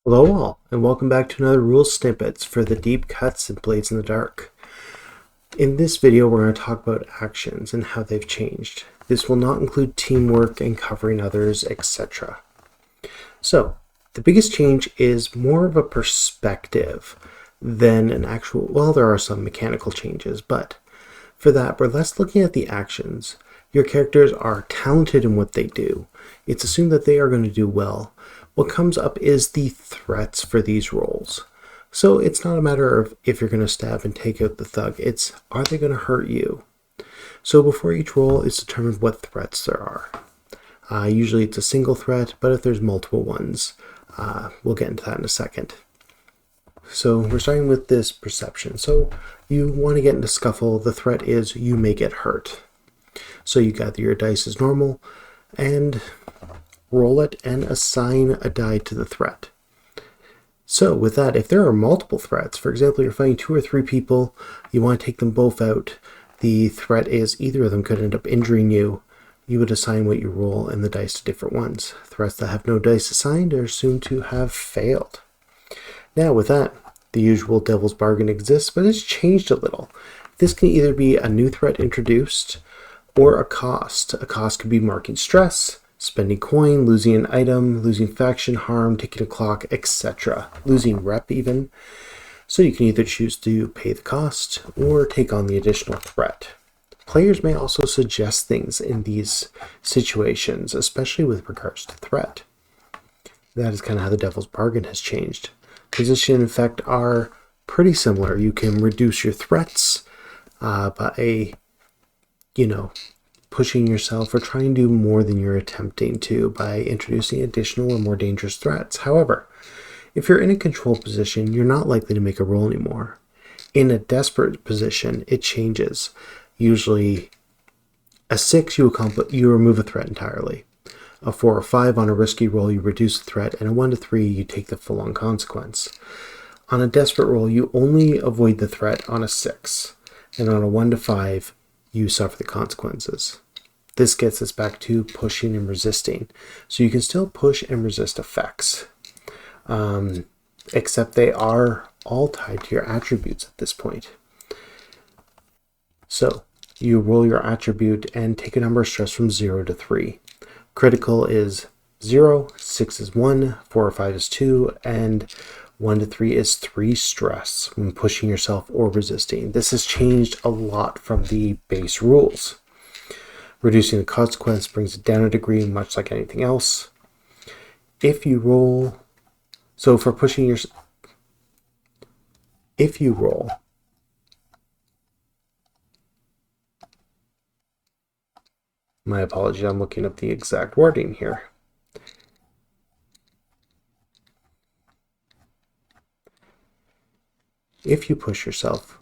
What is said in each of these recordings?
Hello all, and welcome back to another Rules Snippets for the deep cuts and Blades in the Dark. In this video, we're going to talk about actions and how they've changed. This will not include teamwork and covering others, etc. So, the biggest change is more of a perspective than an actual, well, there are some mechanical changes, but for that, we're less looking at the actions. Your characters are talented in what they do. It's assumed that they are going to do well. What comes up is the threats for these roles. So it's not a matter of if you're going to stab and take out the thug, it's are they going to hurt you? So before each roll, it's determined what threats there are. Usually it's a single threat, but if there's multiple ones, we'll get into that in a second. So we're starting with this perception. So you want to get into scuffle, the threat is you may get hurt. So you gather your dice as normal and roll it and assign a die to the threat. So with that, if there are multiple threats, for example, you're fighting 2 or 3 people, you want to take them both out, the threat is either of them could end up injuring you, you would assign what you roll and the dice to different ones. Threats that have no dice assigned are assumed to have failed. Now with that, the usual devil's bargain exists, but it's changed a little. This can either be a new threat introduced or a cost. A cost could be marking stress, spending coin, losing an item, losing faction harm, taking a clock, etc. Losing rep even. So you can either choose to pay the cost or take on the additional threat. Players may also suggest things in these situations, especially with regards to threat. That is kind of how the devil's bargain has changed. Position and effect are pretty similar. You can reduce your threats by pushing yourself or trying to do more than you're attempting to by introducing additional or more dangerous threats. However, if you're in a control position, you're not likely to make a roll anymore. In a desperate position, it changes. Usually, a 6, you remove a threat entirely. A 4 or 5 on a risky roll, you reduce the threat, and a 1 to 3, you take the full-on consequence. On a desperate roll, you only avoid the threat on a 6, and on a 1 to 5, you suffer the consequences. This gets us back to pushing and resisting. So you can still push and resist effects, except they are all tied to your attributes at this point. So you roll your attribute and take a number of stress from 0 to 3. Critical is 0, 6 is 1, 4 or 5 is 2, and 1 to 3 is 3 stress when pushing yourself or resisting. This has changed a lot from the base rules. Reducing the consequence brings it down a degree, much like anything else. If you roll, my apologies, I'm looking up the exact wording here. If you push yourself,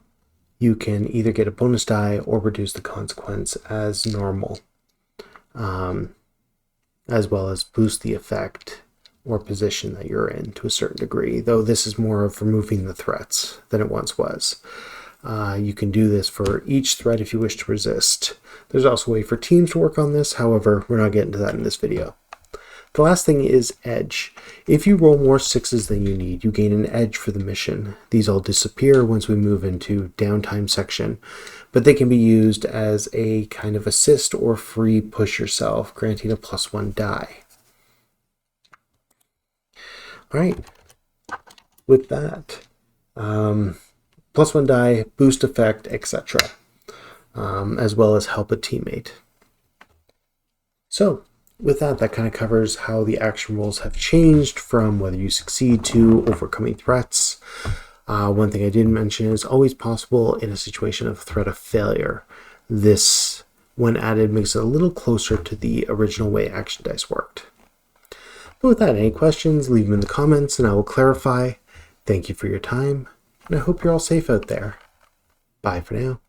you can either get a bonus die or reduce the consequence as normal, as well as boost the effect or position that you're in to a certain degree, though this is more of removing the threats than it once was. You can do this for each threat if you wish to resist. There's also a way for teams to work on this, however, we're not getting to that in this video. The last thing is edge. If you roll more 6s than you need, you gain an edge for the mission. These all disappear once we move into downtime section, but they can be used as a kind of assist or free push yourself, granting a +1 die. All right, with that, +1 die, boost effect, etc., as well as help a teammate. So, with that kind of covers how the action rolls have changed from whether you succeed to overcoming threats. One thing I didn't mention is always possible in a situation of threat of failure. This, when added, makes it a little closer to the original way action dice worked. But with that, any questions, leave them in the comments and I will clarify. Thank you for your time, and I hope you're all safe out there. Bye for now.